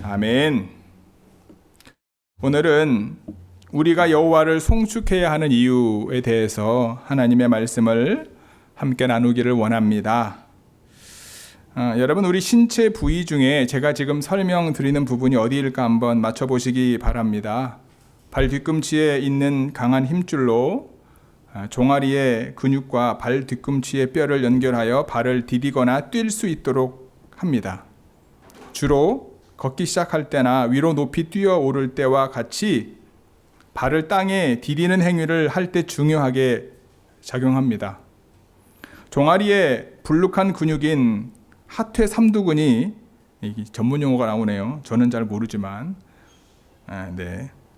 아멘. 오늘은 우리가 여호와를 송축해야 하는 이유에 대해서 하나님의 말씀을 함께 나누기를 원합니다. 여러분, 우리 신체 부위 중에 제가 지금 설명드리는 부분이 어디일까 한번 맞춰보시기 바랍니다. 발 뒤꿈치에 있는 강한 힘줄로 종아리의 근육과 발 뒤꿈치의 뼈를 연결하여 발을 디디거나 뛸 수 있도록 합니다. 주로 걷기 시작할 때나 위로 높이 뛰어오를 때와 같이 발을 땅에 디디는 행위를 할 때 중요하게 작용합니다. 종아리의 불룩한 근육인 하퇴 삼두근이, 전문 용어가 나오네요. 저는 잘 모르지만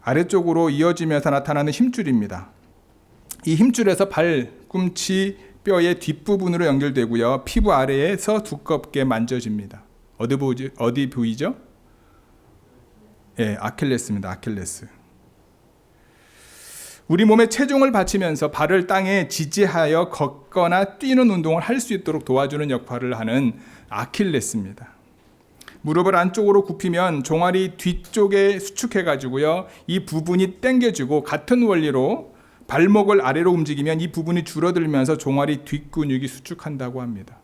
아래쪽으로 이어지면서 나타나는 힘줄입니다. 이 힘줄에서 발꿈치 뼈의 뒷부분으로 연결되고요. 피부 아래에서 두껍게 만져집니다. 어디 부위죠? 아킬레스입니다. 아킬레스. 우리 몸에 체중을 받치면서 발을 땅에 지지하여 걷거나 뛰는 운동을 할 수 있도록 도와주는 역할을 하는 아킬레스입니다. 무릎을 안쪽으로 굽히면 종아리 뒤쪽에 수축해가지고요, 이 부분이 당겨지고, 같은 원리로 발목을 아래로 움직이면 이 부분이 줄어들면서 종아리 뒷근육이 수축한다고 합니다.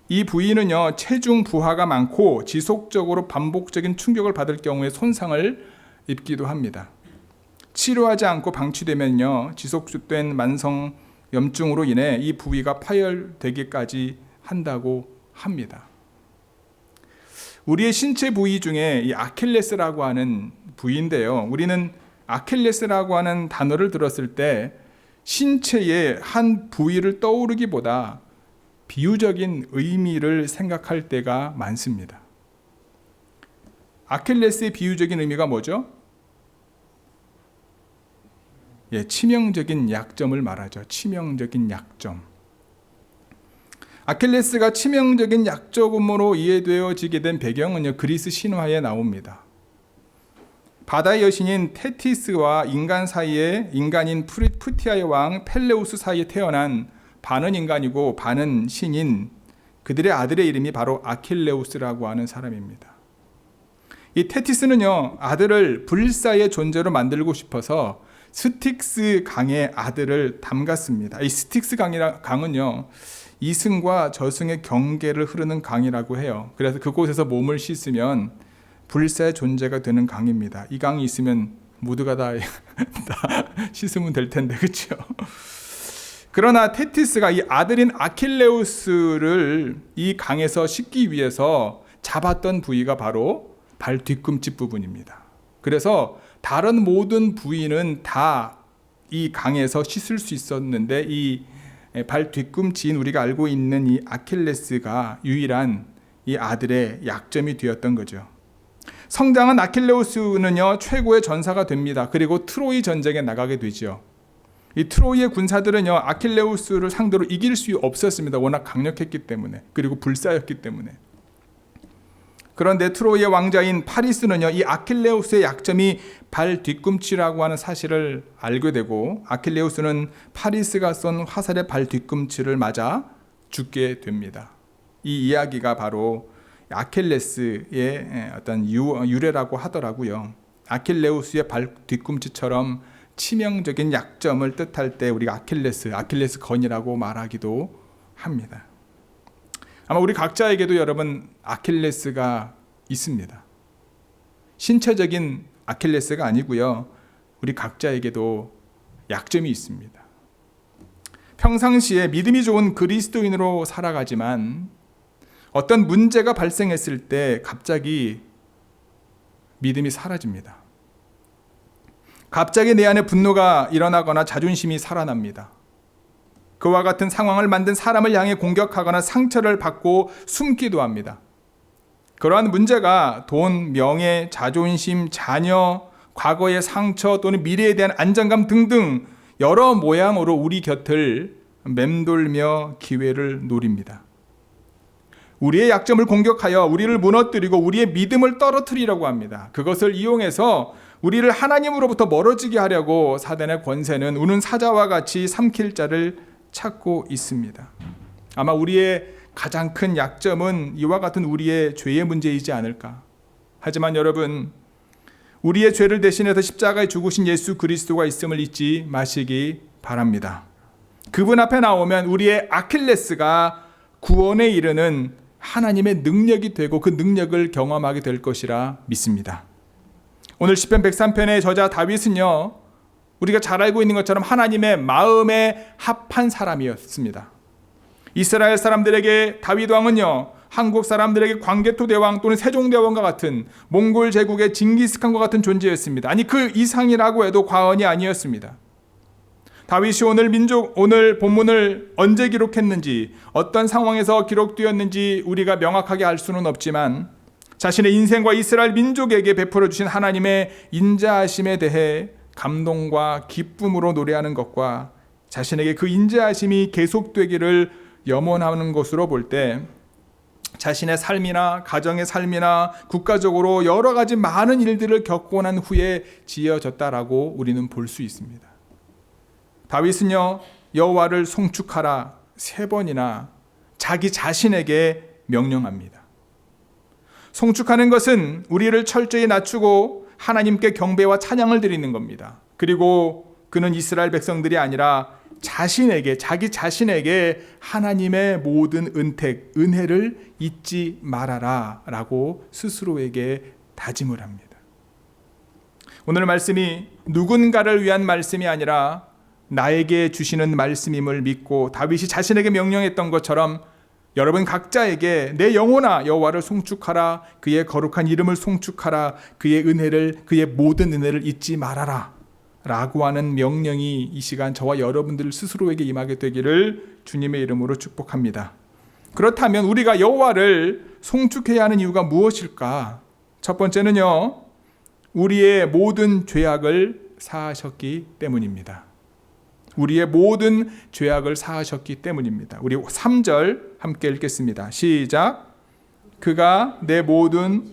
이 부위는요, 체중 부하가 많고 지속적으로 반복적인 충격을 받을 경우에 손상을 입기도 합니다. 치료하지 않고 방치되면요, 지속된 만성 염증으로 인해 이 부위가 파열되기까지 한다고 합니다. 우리의 신체 부위 중에 이 아킬레스라고 하는 부위인데요, 우리는 아킬레스라고 하는 단어를 들었을 때 신체의 한 부위를 떠오르기보다 비유적인 의미를 생각할 때가 많습니다. 아킬레스의 비유적인 의미가 뭐죠? 치명적인 약점을 말하죠. 치명적인 약점. 아킬레스가 치명적인 약점으로 이해되어지게 된 배경은요, 그리스 신화에 나옵니다. 바다의 여신인 테티스와 인간 사이에, 인간인 푸티아의 왕 펠레우스 사이에 태어난 반은 인간이고 반은 신인 그들의 아들의 이름이 바로 아킬레우스라고 하는 사람입니다. 이 테티스는요, 아들을 불사의 존재로 만들고 싶어서 스틱스 강의 아들을 담갔습니다. 이 스틱스 강은요, 이승과 저승의 경계를 흐르는 강이라고 해요. 그래서 그곳에서 몸을 씻으면 불사의 존재가 되는 강입니다. 이 강이 있으면 모두가 다 씻으면 될 텐데, 그렇죠? 그러나 테티스가 이 아들인 아킬레우스를 이 강에서 씻기 위해서 잡았던 부위가 바로 발 뒤꿈치 부분입니다. 그래서 다른 모든 부위는 다 이 강에서 씻을 수 있었는데 이 발 뒤꿈치인 우리가 알고 있는 이 아킬레스가 유일한 이 아들의 약점이 되었던 거죠. 성장한 아킬레우스는요, 최고의 전사가 됩니다. 그리고 트로이 전쟁에 나가게 되죠. 이 트로이의 군사들은요, 아킬레우스를 상대로 이길 수 없었습니다. 워낙 강력했기 때문에, 그리고 불사였기 때문에. 그런데 트로이의 왕자인 파리스는요, 이 아킬레우스의 약점이 발 뒤꿈치라고 하는 사실을 알게 되고, 아킬레우스는 파리스가 쏜 화살의 발 뒤꿈치를 맞아 죽게 됩니다. 이 이야기가 바로 아킬레스의 어떤 유래라고 하더라고요. 아킬레우스의 발 뒤꿈치처럼 치명적인 약점을 뜻할 때 우리가 아킬레스 건이라고 말하기도 합니다. 아마 우리 각자에게도 여러분 아킬레스가 있습니다. 신체적인 아킬레스가 아니고요, 우리 각자에게도 약점이 있습니다. 평상시에 믿음이 좋은 그리스도인으로 살아가지만 어떤 문제가 발생했을 때 갑자기 믿음이 사라집니다. 갑자기 내 안에 분노가 일어나거나 자존심이 살아납니다. 그와 같은 상황을 만든 사람을 향해 공격하거나 상처를 받고 숨기도 합니다. 그러한 문제가 돈, 명예, 자존심, 자녀, 과거의 상처 또는 미래에 대한 안정감 등등 여러 모양으로 우리 곁을 맴돌며 기회를 노립니다. 우리의 약점을 공격하여 우리를 무너뜨리고 우리의 믿음을 떨어뜨리려고 합니다. 그것을 이용해서 우리를 하나님으로부터 멀어지게 하려고 사단의 권세는 우는 사자와 같이 삼킬 자를 찾고 있습니다. 아마 우리의 가장 큰 약점은 이와 같은 우리의 죄의 문제이지 않을까. 하지만 여러분, 우리의 죄를 대신해서 십자가에 죽으신 예수 그리스도가 있음을 잊지 마시기 바랍니다. 그분 앞에 나오면 우리의 아킬레스가 구원에 이르는 하나님의 능력이 되고 그 능력을 경험하게 될 것이라 믿습니다. 오늘 시편 103편의 저자 다윗은요, 우리가 잘 알고 있는 것처럼 하나님의 마음에 합한 사람이었습니다. 이스라엘 사람들에게 다윗 왕은요, 한국 사람들에게 광개토 대왕 또는 세종대왕과 같은 몽골 제국의 징기스칸과 같은 존재였습니다. 아니, 그 이상이라고 해도 과언이 아니었습니다. 다윗이 오늘 본문을 언제 기록했는지, 어떤 상황에서 기록되었는지 우리가 명확하게 알 수는 없지만 자신의 인생과 이스라엘 민족에게 베풀어 주신 하나님의 인자하심에 대해 감동과 기쁨으로 노래하는 것과 자신에게 그 인자하심이 계속되기를 염원하는 것으로 볼 때 자신의 삶이나 가정의 삶이나 국가적으로 여러 가지 많은 일들을 겪고 난 후에 지어졌다라고 우리는 볼 수 있습니다. 다윗은요, 여호와를 송축하라 3번이나 자기 자신에게 명령합니다. 송축하는 것은 우리를 철저히 낮추고 하나님께 경배와 찬양을 드리는 겁니다. 그리고 그는 이스라엘 백성들이 아니라 자기 자신에게 하나님의 모든 은혜를 잊지 말아라 라고 스스로에게 다짐을 합니다. 오늘 말씀이 누군가를 위한 말씀이 아니라 나에게 주시는 말씀임을 믿고 다윗이 자신에게 명령했던 것처럼 여러분 각자에게 내 영혼아 여호와를 송축하라, 그의 거룩한 이름을 송축하라, 그의 모든 은혜를 잊지 말아라 라고 하는 명령이 이 시간 저와 여러분들 스스로에게 임하게 되기를 주님의 이름으로 축복합니다. 그렇다면 우리가 여호와를 송축해야 하는 이유가 무엇일까? 첫 번째는요, 우리의 모든 죄악을 사하셨기 때문입니다. 우리의 모든 죄악을 사하셨기 때문입니다. 우리 3절 함께 읽겠습니다. 시작. 그가 내 모든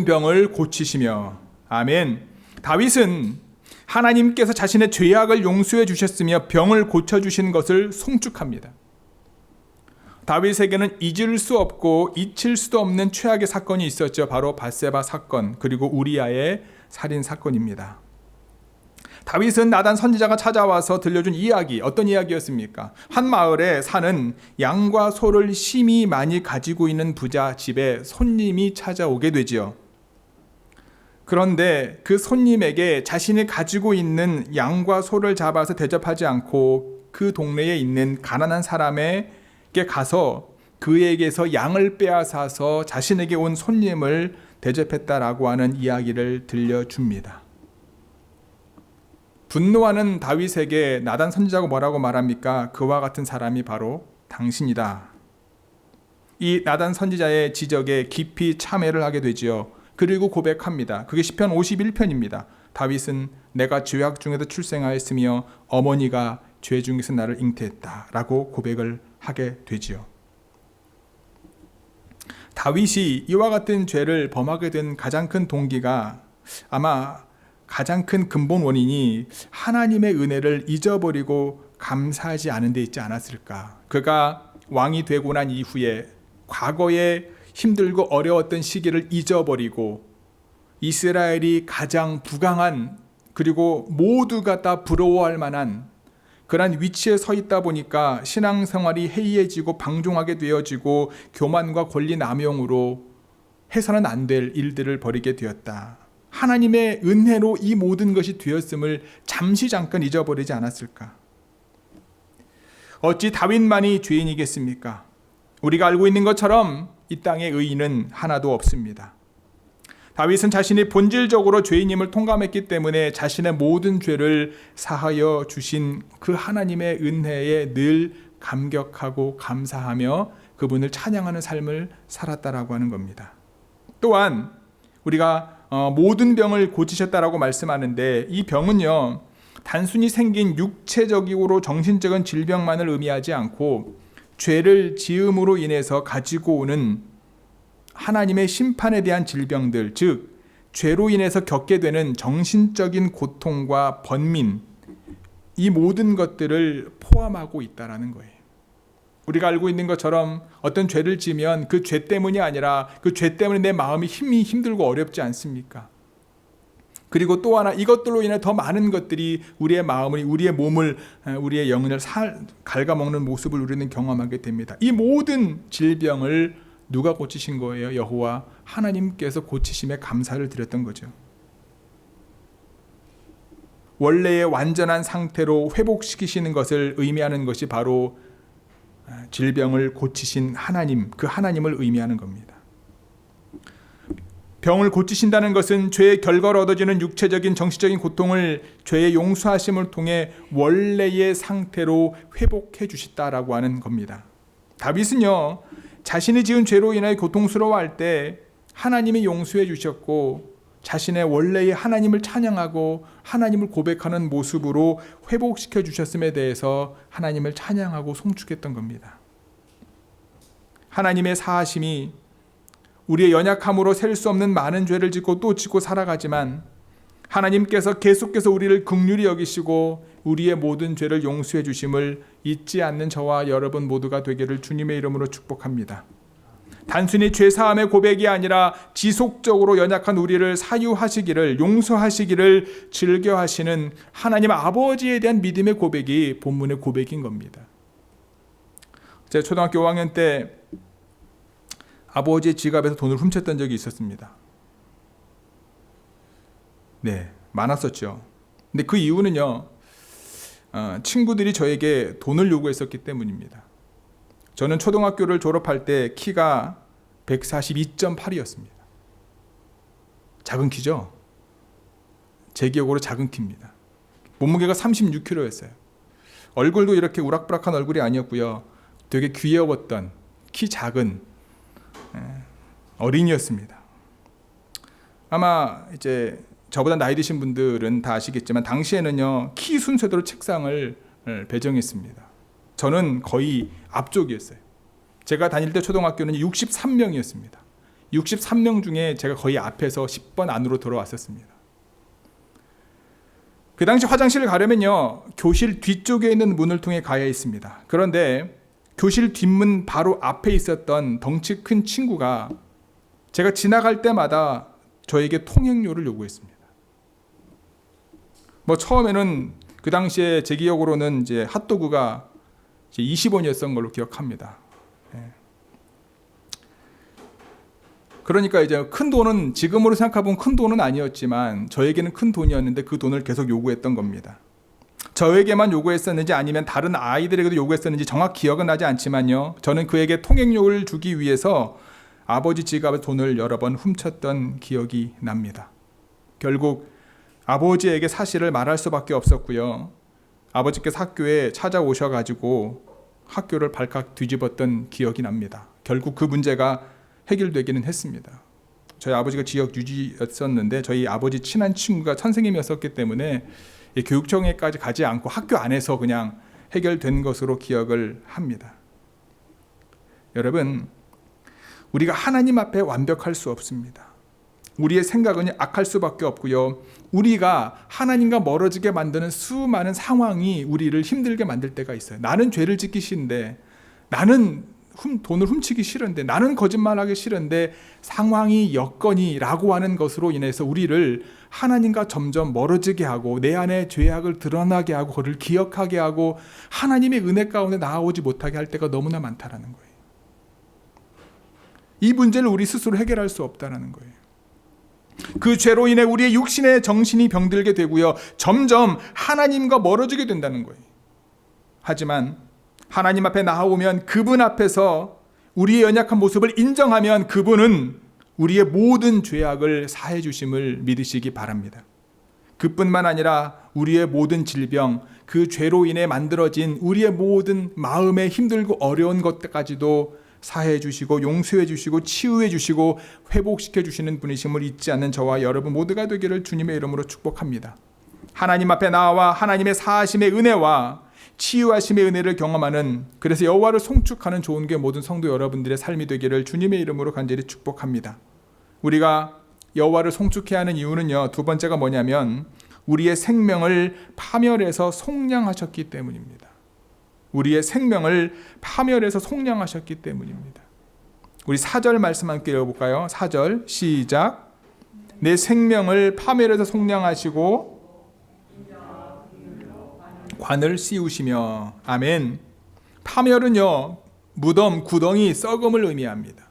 병을 고치시며. 아멘. 다윗은 하나님께서 자신의 죄악을 용서해 주셨으며 병을 고쳐주신 것을 송축합니다. 다윗에게는 잊을 수 없고 잊힐 수도 없는 최악의 사건이 있었죠. 바로 밧세바 사건, 그리고 우리아의 살인 사건입니다. 다윗은 나단 선지자가 찾아와서 들려준 이야기, 어떤 이야기였습니까? 한 마을에 사는 양과 소를 심히 많이 가지고 있는 부자 집에 손님이 찾아오게 되지요. 그런데 그 손님에게 자신이 가지고 있는 양과 소를 잡아서 대접하지 않고 그 동네에 있는 가난한 사람에게 가서 그에게서 양을 빼앗아서 자신에게 온 손님을 대접했다라고 하는 이야기를 들려줍니다. 분노하는 다윗에게 나단 선지자가 뭐라고 말합니까? 그와 같은 사람이 바로 당신이다. 이 나단 선지자의 지적에 깊이 참회를 하게 되지요. 그리고 고백합니다. 그게 시편 51편입니다. 다윗은 내가 죄악 중에서 출생하였으며 어머니가 죄 중에서 나를 잉태했다 라고 고백을 하게 되지요. 다윗이 이와 같은 죄를 범하게 된 가장 큰 동기가, 아마 가장 큰 근본 원인이 하나님의 은혜를 잊어버리고 감사하지 않은 데 있지 않았을까. 그가 왕이 되고 난 이후에 과거에 힘들고 어려웠던 시기를 잊어버리고 이스라엘이 가장 부강한, 그리고 모두가 다 부러워할 만한 그런 위치에 서 있다 보니까 신앙생활이 해이해지고 방종하게 되어지고 교만과 권리 남용으로 해서는 안 될 일들을 벌이게 되었다. 하나님의 은혜로 이 모든 것이 되었음을 잠시 잠깐 잊어버리지 않았을까? 어찌 다윗만이 죄인이겠습니까? 우리가 알고 있는 것처럼 이 땅에 의인은 하나도 없습니다. 다윗은 자신이 본질적으로 죄인임을 통감했기 때문에 자신의 모든 죄를 사하여 주신 그 하나님의 은혜에 늘 감격하고 감사하며 그분을 찬양하는 삶을 살았다라고 하는 겁니다. 또한 우리가 모든 병을 고치셨다라고 말씀하는데, 이 병은요 단순히 생긴 육체적이고 정신적인 질병만을 의미하지 않고 죄를 지음으로 인해서 가지고 오는 하나님의 심판에 대한 질병들, 즉 죄로 인해서 겪게 되는 정신적인 고통과 번민, 이 모든 것들을 포함하고 있다라는 거예요. 우리가 알고 있는 것처럼 어떤 죄를 지면 그 죄 때문이 아니라 그 죄 때문에 내 마음이 힘들고 어렵지 않습니까? 그리고 또 하나, 이것들로 인해 더 많은 것들이 우리의 마음을, 우리의 몸을, 우리의 영혼을 갉아먹는 모습을 우리는 경험하게 됩니다. 이 모든 질병을 누가 고치신 거예요? 여호와 하나님께서 고치심에 감사를 드렸던 거죠. 원래의 완전한 상태로 회복시키시는 것을 의미하는 것이 바로 질병을 고치신 하나님, 그 하나님을 의미하는 겁니다. 병을 고치신다는 것은 죄의 결과로 얻어지는 육체적인 정신적인 고통을 죄의 용서하심을 통해 원래의 상태로 회복해 주셨다라고 하는 겁니다. 다윗은요, 자신이 지은 죄로 인하여 고통스러워할 때 하나님이 용서해 주셨고 자신의 원래의 하나님을 찬양하고 하나님을 고백하는 모습으로 회복시켜 주셨음에 대해서 하나님을 찬양하고 송축했던 겁니다. 하나님의 사하심이 우리의 연약함으로 셀 수 없는 많은 죄를 짓고 또 짓고 살아가지만 하나님께서 계속해서 우리를 긍휼히 여기시고 우리의 모든 죄를 용서해 주심을 잊지 않는 저와 여러분 모두가 되기를 주님의 이름으로 축복합니다. 단순히 죄사함의 고백이 아니라 지속적으로 연약한 우리를 사유하시기를, 용서하시기를 즐겨하시는 하나님 아버지에 대한 믿음의 고백이 본문의 고백인 겁니다. 제가 초등학교 5학년 때 아버지의 지갑에서 돈을 훔쳤던 적이 있었습니다. 네, 많았었죠. 근데 그 이유는요, 친구들이 저에게 돈을 요구했었기 때문입니다. 저는 초등학교를 졸업할 때 키가 142.8이었습니다. 작은 키죠? 제 기억으로 작은 키입니다. 몸무게가 36kg였어요. 얼굴도 이렇게 우락부락한 얼굴이 아니었고요. 되게 귀여웠던 키 작은 어린이였습니다. 아마 이제 저보다 나이 드신 분들은 다 아시겠지만 당시에는요, 키 순서대로 책상을 배정했습니다. 저는 거의 앞쪽이었어요. 제가 다닐 때 초등학교는 63명이었습니다. 63명 중에 제가 거의 앞에서 10번 안으로 들어왔었습니다. 그 당시 화장실을 가려면요, 교실 뒤쪽에 있는 문을 통해 가야 했습니다. 그런데 교실 뒷문 바로 앞에 있었던 덩치 큰 친구가 제가 지나갈 때마다 저에게 통행료를 요구했습니다. 처음에는 그 당시에 제 기억으로는 이제 핫도그가 20원이었던 걸로 기억합니다. 그러니까 이제 큰 돈은, 지금으로 생각해보면 큰 돈은 아니었지만 저에게는 큰 돈이었는데 그 돈을 계속 요구했던 겁니다. 저에게만 요구했었는지 아니면 다른 아이들에게도 요구했었는지 정확히 기억은 나지 않지만요, 저는 그에게 통행료를 주기 위해서 아버지 지갑에 돈을 여러 번 훔쳤던 기억이 납니다. 결국 아버지에게 사실을 말할 수밖에 없었고요, 아버지께서 학교에 찾아오셔가지고 학교를 발칵 뒤집었던 기억이 납니다. 결국 그 문제가 해결되기는 했습니다. 저희 아버지가 지역 유지였었는데 저희 아버지 친한 친구가 선생님이었었기 때문에 교육청에까지 가지 않고 학교 안에서 그냥 해결된 것으로 기억을 합니다. 여러분, 우리가 하나님 앞에 완벽할 수 없습니다. 우리의 생각은 악할 수밖에 없고요, 우리가 하나님과 멀어지게 만드는 수많은 상황이 우리를 힘들게 만들 때가 있어요. 나는 죄를 짓기 싫은데, 나는 돈을 훔치기 싫은데, 나는 거짓말하기 싫은데 상황이 여건이라고 하는 것으로 인해서 우리를 하나님과 점점 멀어지게 하고 내 안에 죄악을 드러나게 하고 그를 기억하게 하고 하나님의 은혜 가운데 나아오지 못하게 할 때가 너무나 많다라는 거예요. 이 문제를 우리 스스로 해결할 수 없다는 거예요. 그 죄로 인해 우리의 육신의 정신이 병들게 되고요, 점점 하나님과 멀어지게 된다는 거예요. 하지만 하나님 앞에 나아오면, 그분 앞에서 우리의 연약한 모습을 인정하면 그분은 우리의 모든 죄악을 사해 주심을 믿으시기 바랍니다. 그뿐만 아니라 우리의 모든 질병, 그 죄로 인해 만들어진 우리의 모든 마음에 힘들고 어려운 것까지도 사해 주시고 용서해 주시고 치유해 주시고 회복시켜 주시는 분이심을 잊지 않는 저와 여러분 모두가 되기를 주님의 이름으로 축복합니다. 하나님 앞에 나와 하나님의 사하심의 은혜와 치유하심의 은혜를 경험하는, 그래서 여호와를 송축하는 좋은 게 모든 성도 여러분들의 삶이 되기를 주님의 이름으로 간절히 축복합니다. 우리가 여호와를 송축해야 하는 이유는요, 두 번째가 뭐냐면 우리의 생명을 파멸해서 속량하셨기 때문입니다. 우리의 생명을 파멸해서 속량하셨기 때문입니다. 우리 4절 말씀 함께 읽어볼까요? 4절 시작. 내 생명을 파멸해서 속량하시고 관을 씌우시며. 아멘. 파멸은요, 무덤, 구덩이, 썩음을 의미합니다.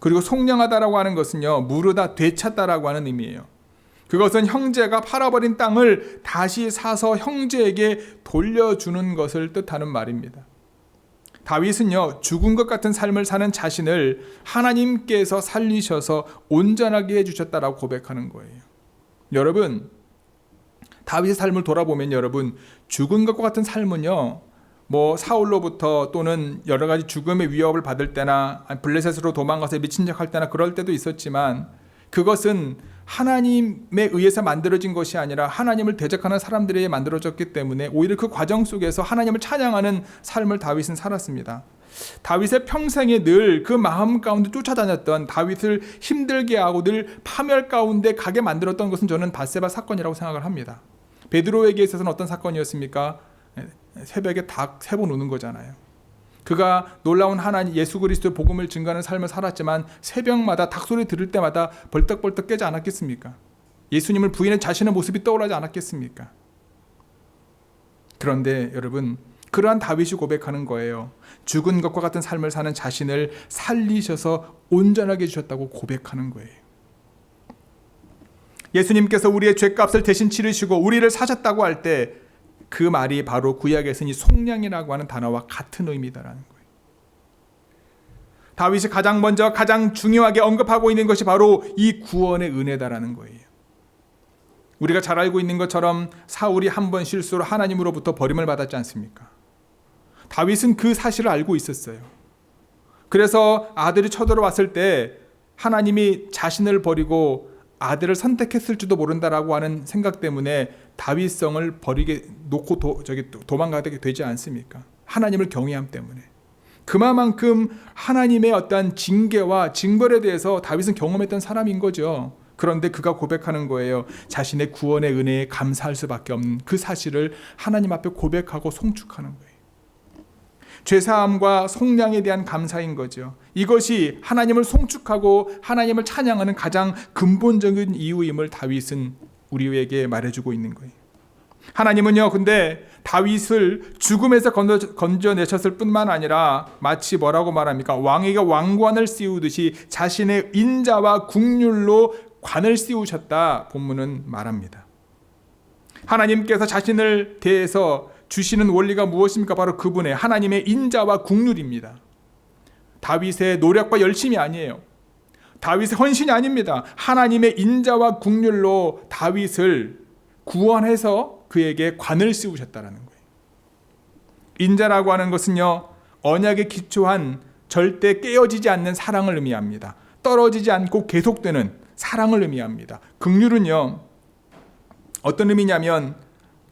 그리고 속량하다라고 하는 것은요, 무르다, 되찾다라고 하는 의미예요. 그것은 형제가 팔아버린 땅을 다시 사서 형제에게 돌려주는 것을 뜻하는 말입니다. 다윗은요, 죽은 것 같은 삶을 사는 자신을 하나님께서 살리셔서 온전하게 해주셨다라고 고백하는 거예요. 여러분, 다윗의 삶을 돌아보면 여러분, 죽은 것과 같은 삶은요, 뭐 사울로부터 또는 여러 가지 죽음의 위협을 받을 때나 블레셋으로 도망가서 미친 척할 때나 그럴 때도 있었지만, 그것은 하나님에 의해서 만들어진 것이 아니라 하나님을 대적하는 사람들에 의해 만들어졌기 때문에 오히려 그 과정 속에서 하나님을 찬양하는 삶을 다윗은 살았습니다. 다윗의 평생에 늘 그 마음 가운데 쫓아다녔던, 다윗을 힘들게 하고 늘 파멸 가운데 가게 만들었던 것은 저는 밧세바 사건이라고 생각을 합니다. 베드로에게 있어서는 어떤 사건이었습니까? 새벽에 닭 3번 우는 거잖아요. 그가 놀라운 하나님 예수 그리스도의 복음을 증거하는 삶을 살았지만 새벽마다 닭소리 들을 때마다 벌떡벌떡 깨지 않았겠습니까? 예수님을 부인한 자신의 모습이 떠오르지 않았겠습니까? 그런데 여러분, 그러한 다윗이 고백하는 거예요. 죽은 것과 같은 삶을 사는 자신을 살리셔서 온전하게 해주셨다고 고백하는 거예요. 예수님께서 우리의 죄값을 대신 치르시고 우리를 사셨다고 할 때 그 말이 바로 구약에서는 이 속량이라고 하는 단어와 같은 의미다라는 거예요. 다윗이 가장 먼저 가장 중요하게 언급하고 있는 것이 바로 이 구원의 은혜다라는 거예요. 우리가 잘 알고 있는 것처럼 사울이 한 번 실수로 하나님으로부터 버림을 받았지 않습니까? 다윗은 그 사실을 알고 있었어요. 그래서 아들이 쳐들어왔을 때 하나님이 자신을 버리고 아들을 선택했을지도 모른다라고 하는 생각 때문에 다윗성을 버리게 놓고 도망가게 되지 않습니까? 하나님을 경외함 때문에. 그만큼 하나님의 어떤 징계와 징벌에 대해서 다윗은 경험했던 사람인 거죠. 그런데 그가 고백하는 거예요. 자신의 구원의 은혜에 감사할 수밖에 없는 그 사실을 하나님 앞에 고백하고 송축하는 거예요. 죄사함과 속량에 대한 감사인 거죠. 이것이 하나님을 송축하고 하나님을 찬양하는 가장 근본적인 이유임을 다윗은 우리에게 말해주고 있는 거예요. 하나님은요, 근데 다윗을 죽음에서 건져내셨을 뿐만 아니라 마치 뭐라고 말합니까? 왕에게 왕관을 씌우듯이 자신의 인자와 국률로 관을 씌우셨다, 본문은 말합니다. 하나님께서 자신을 대해서 주시는 원리가 무엇입니까? 바로 그분의 하나님의 인자와 국률입니다. 다윗의 노력과 열심이 아니에요. 다윗의 헌신이 아닙니다. 하나님의 인자와 국률로 다윗을 구원해서 그에게 관을 씌우셨다는 거예요. 인자라고 하는 것은요, 언약에 기초한 절대 깨어지지 않는 사랑을 의미합니다. 떨어지지 않고 계속되는 사랑을 의미합니다. 국률은요, 어떤 의미냐면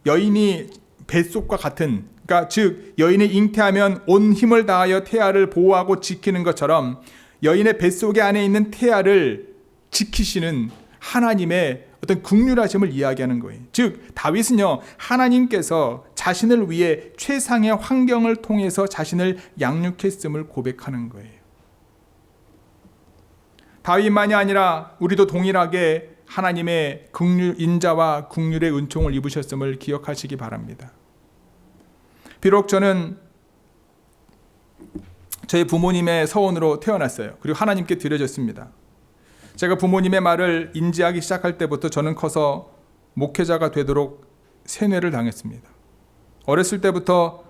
여인이 뱃속과 같은, 그러니까 즉 여인이 잉태하면 온 힘을 다하여 태아를 보호하고 지키는 것처럼 여인의 뱃속에 안에 있는 태아를 지키시는 하나님의 어떤 긍휼하심을 이야기하는 거예요. 즉 다윗은요, 하나님께서 자신을 위해 최상의 환경을 통해서 자신을 양육했음을 고백하는 거예요. 다윗만이 아니라 우리도 동일하게 하나님의 긍휼, 인자와 긍휼의 은총을 입으셨음을 기억하시기 바랍니다. 비록 저는 저희 부모님의 서원으로 태어났어요. 그리고 하나님께 드려졌습니다. 제가 부모님의 말을 인지하기 시작할 때부터 저는 커서 목회자가 되도록 세뇌를 당했습니다. 어렸을 때부터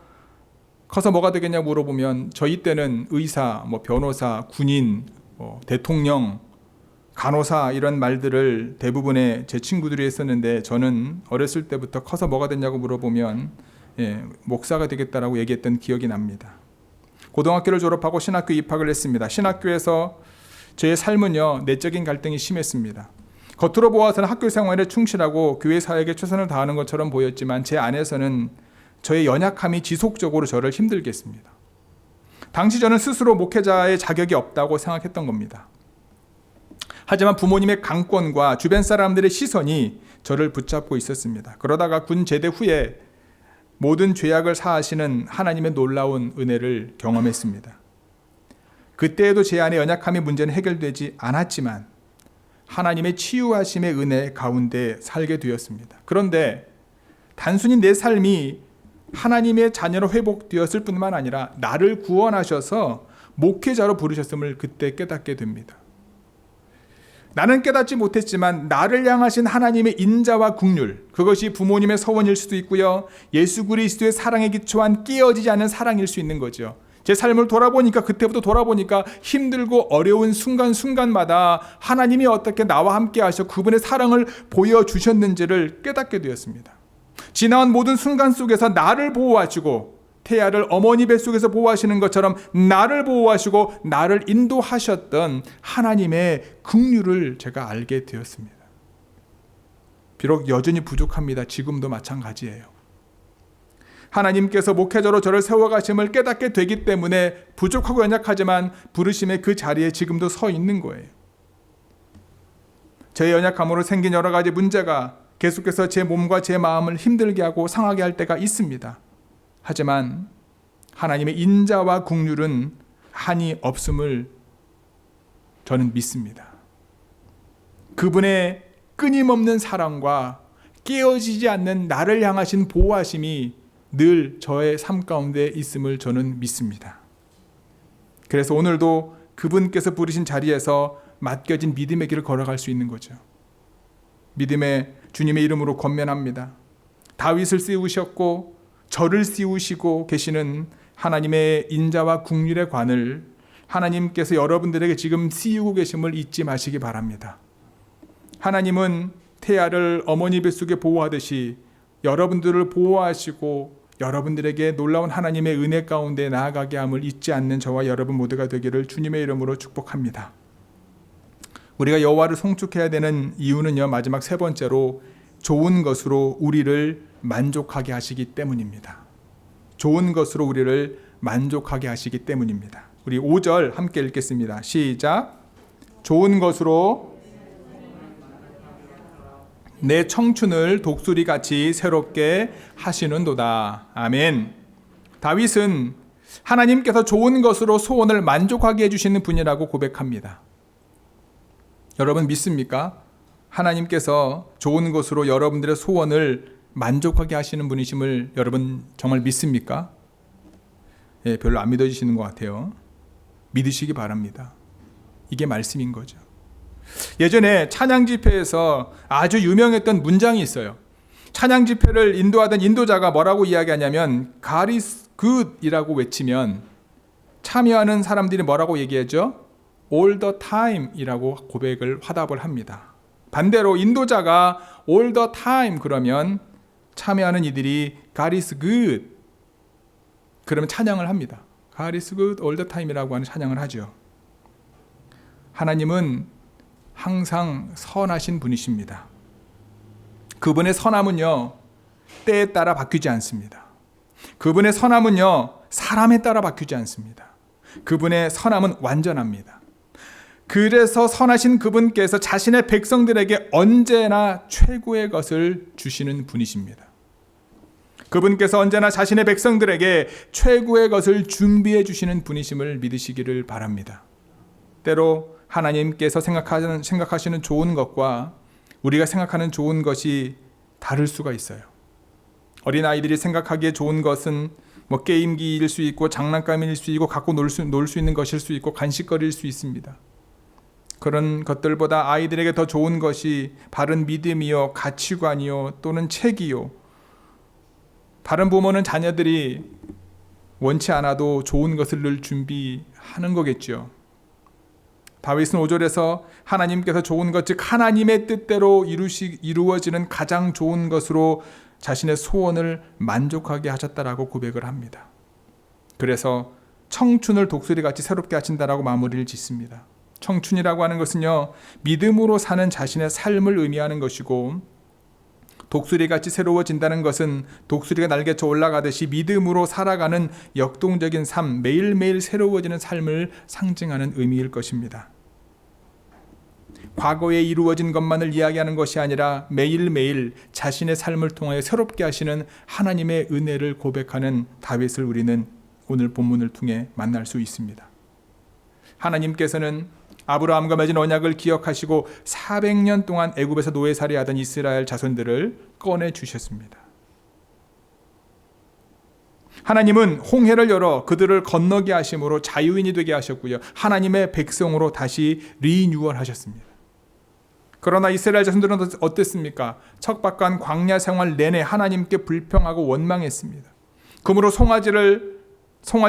커서 뭐가 되겠냐고 물어보면 저희 때는 의사, 변호사, 군인, 대통령, 간호사 이런 말들을 대부분의 제 친구들이 했었는데 저는 어렸을 때부터 커서 뭐가 됐냐고 물어보면 목사가 되겠다라고 얘기했던 기억이 납니다. 고등학교를 졸업하고 신학교 입학을 했습니다. 신학교에서 제 삶은요, 내적인 갈등이 심했습니다. 겉으로 보아서는 학교 생활에 충실하고 교회 사역에 최선을 다하는 것처럼 보였지만 제 안에서는 저의 연약함이 지속적으로 저를 힘들게 했습니다. 당시 저는 스스로 목회자의 자격이 없다고 생각했던 겁니다. 하지만 부모님의 강권과 주변 사람들의 시선이 저를 붙잡고 있었습니다. 그러다가 군 제대 후에 모든 죄악을 사하시는 하나님의 놀라운 은혜를 경험했습니다. 그때에도 제 안의 연약함의 문제는 해결되지 않았지만 하나님의 치유하심의 은혜 가운데 살게 되었습니다. 그런데 단순히 내 삶이 하나님의 자녀로 회복되었을 뿐만 아니라 나를 구원하셔서 목회자로 부르셨음을 그때 깨닫게 됩니다. 나는 깨닫지 못했지만 나를 향하신 하나님의 인자와 긍휼, 그것이 부모님의 서원일 수도 있고요, 예수 그리스도의 사랑에 기초한 깨어지지 않는 사랑일 수 있는 거죠. 제 삶을 돌아보니까, 그때부터 돌아보니까 힘들고 어려운 순간순간마다 하나님이 어떻게 나와 함께 하셔 그분의 사랑을 보여주셨는지를 깨닫게 되었습니다. 지나온 모든 순간 속에서 나를 보호하시고, 태아를 어머니 뱃속에서 보호하시는 것처럼 나를 보호하시고 나를 인도하셨던 하나님의 긍휼을 제가 알게 되었습니다. 비록 여전히 부족합니다. 지금도 마찬가지예요. 하나님께서 목회자로 저를 세워가심을 깨닫게 되기 때문에 부족하고 연약하지만 부르심의 그 자리에 지금도 서 있는 거예요. 저의 연약함으로 생긴 여러 가지 문제가 계속해서 제 몸과 제 마음을 힘들게 하고 상하게 할 때가 있습니다. 하지만 하나님의 인자와 긍휼은 한이 없음을 저는 믿습니다. 그분의 끊임없는 사랑과 깨어지지 않는 나를 향하신 보호하심이 늘 저의 삶 가운데 있음을 저는 믿습니다. 그래서 오늘도 그분께서 부르신 자리에서 맡겨진 믿음의 길을 걸어갈 수 있는 거죠. 믿음의 주님의 이름으로 권면합니다. 다윗을 씌우셨고 저를 씌우시고 계시는 하나님의 인자와 긍휼의 관을 하나님께서 여러분들에게 지금 씌우고 계심을 잊지 마시기 바랍니다. 하나님은 태아를 어머니 뱃속에 보호하듯이 여러분들을 보호하시고 여러분들에게 놀라운 하나님의 은혜 가운데 나아가게 함을 잊지 않는 저와 여러분 모두가 되기를 주님의 이름으로 축복합니다. 우리가 여호와를 송축해야 되는 이유는요, 마지막 세 번째로 좋은 것으로 우리를 만족하게 하시기 때문입니다. 좋은 것으로 우리를 만족하게 하시기 때문입니다. 우리 5절 함께 읽겠습니다. 시작. 좋은 것으로 내 청춘을 독수리같이 새롭게 하시는도다. 아멘. 다윗은 하나님께서 좋은 것으로 소원을 만족하게 해주시는 분이라고 고백합니다. 여러분 믿습니까? 하나님께서 좋은 것으로 여러분들의 소원을 만족하게 하시는 분이심을 여러분 정말 믿습니까? 예, 별로 안 믿어지시는 것 같아요. 믿으시기 바랍니다. 이게 말씀인 거죠. 예전에 찬양 집회에서 아주 유명했던 문장이 있어요. 찬양 집회를 인도하던 인도자가 뭐라고 이야기하냐면 God is good이라고 외치면 참여하는 사람들이 뭐라고 얘기하죠? All the time이라고 고백을 화답을 합니다. 반대로 인도자가 all the time 그러면 참여하는 이들이 God is good 그러면 찬양을 합니다. God is good all the time이라고 하는 찬양을 하죠. 하나님은 항상 선하신 분이십니다. 그분의 선함은요, 때에 따라 바뀌지 않습니다. 그분의 선함은요, 사람에 따라 바뀌지 않습니다. 그분의 선함은 완전합니다. 그래서 선하신 그분께서 자신의 백성들에게 언제나 최고의 것을 주시는 분이십니다. 그분께서 언제나 자신의 백성들에게 최고의 것을 준비해 주시는 분이심을 믿으시기를 바랍니다. 때로 하나님께서 생각하시는 좋은 것과 우리가 생각하는 좋은 것이 다를 수가 있어요. 어린아이들이 생각하기에 좋은 것은 뭐 게임기일 수 있고 장난감일 수 있고 갖고 놀 수 있는 것일 수 있고 간식거리일 수 있습니다. 그런 것들보다 아이들에게 더 좋은 것이 바른 믿음이요, 가치관이요, 또는 책이요. 다른 부모는 자녀들이 원치 않아도 좋은 것을 늘 준비하는 거겠죠. 다윗은 5절에서 하나님께서 좋은 것, 즉 하나님의 뜻대로 이루어지는 가장 좋은 것으로 자신의 소원을 만족하게 하셨다라고 고백을 합니다. 그래서 청춘을 독수리같이 새롭게 하신다라고 마무리를 짓습니다. 청춘이라고 하는 것은요, 믿음으로 사는 자신의 삶을 의미하는 것이고, 독수리같이 새로워진다는 것은 독수리가 날개쳐 올라가듯이 믿음으로 살아가는 역동적인 삶, 매일매일 새로워지는 삶을 상징하는 의미일 것입니다. 과거에 이루어진 것만을 이야기하는 것이 아니라 매일매일 자신의 삶을 통하여 새롭게 하시는 하나님의 은혜를 고백하는 다윗을 우리는 오늘 본문을 통해 만날 수 있습니다. 하나님께서는 아브라함과 맺은 언약을 기억하시고 400년 동안 애굽에서 노예살이하던 이스라엘 자손들을 꺼내 주셨습니다. 하나님은 홍해를 열어 그들을 건너게 하심으로 자유인이 되게 하셨고요. 하나님의 백성으로 다시 리뉴얼하셨습니다. 그러나 이스라엘 자손들은 어땠습니까? 척박한 광야 생활 내내 하나님께 불평하고 원망했습니다. 그러므로 송아지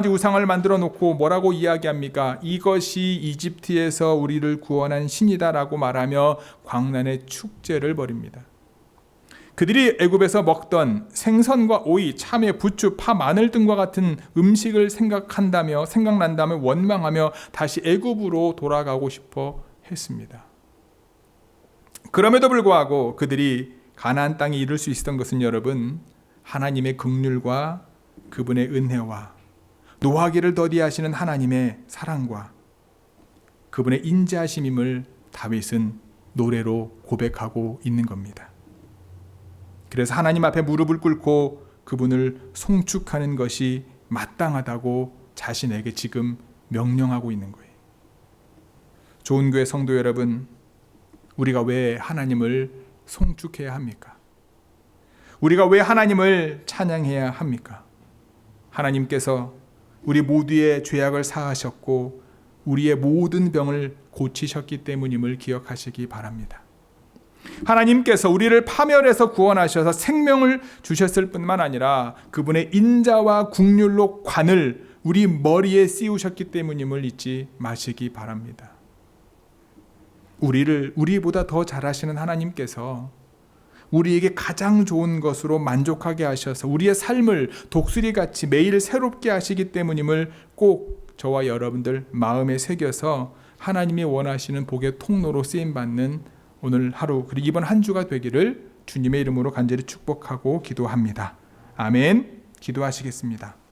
우상을 만들어 놓고 뭐라고 이야기합니까? 이것이 이집트에서 우리를 구원한 신이다라고 말하며 광란의 축제를 벌입니다. 그들이 애굽에서 먹던 생선과 오이, 참외, 부추, 파, 마늘 등과 같은 음식을 생각난다며 원망하며 다시 애굽으로 돌아가고 싶어 했습니다. 그럼에도 불구하고 그들이 가나안 땅에 이룰 수 있었던 것은 여러분, 하나님의 긍휼과 그분의 은혜와 노하기를 더디하시는 하나님의 사랑과 그분의 인자하심임을 다윗은 노래로 고백하고 있는 겁니다. 그래서 하나님 앞에 무릎을 꿇고 그분을 송축하는 것이 마땅하다고 자신에게 지금 명령하고 있는 거예요. 좋은 교회 성도 여러분, 우리가 왜 하나님을 송축해야 합니까? 우리가 왜 하나님을 찬양해야 합니까? 하나님께서 우리 모두의 죄악을 사하셨고 우리의 모든 병을 고치셨기 때문임을 기억하시기 바랍니다. 하나님께서 우리를 파멸해서 구원하셔서 생명을 주셨을 뿐만 아니라 그분의 인자와 긍휼로 관을 우리 머리에 씌우셨기 때문임을 잊지 마시기 바랍니다. 우리보다 더 잘하시는 하나님께서 우리에게 가장 좋은 것으로 만족하게 하셔서 우리의 삶을 독수리같이 매일 새롭게 하시기 때문임을 꼭 저와 여러분들 마음에 새겨서 하나님이 원하시는 복의 통로로 쓰임받는 오늘 하루 그리고 이번 한 주가 되기를 주님의 이름으로 간절히 축복하고 기도합니다. 아멘. 기도하시겠습니다.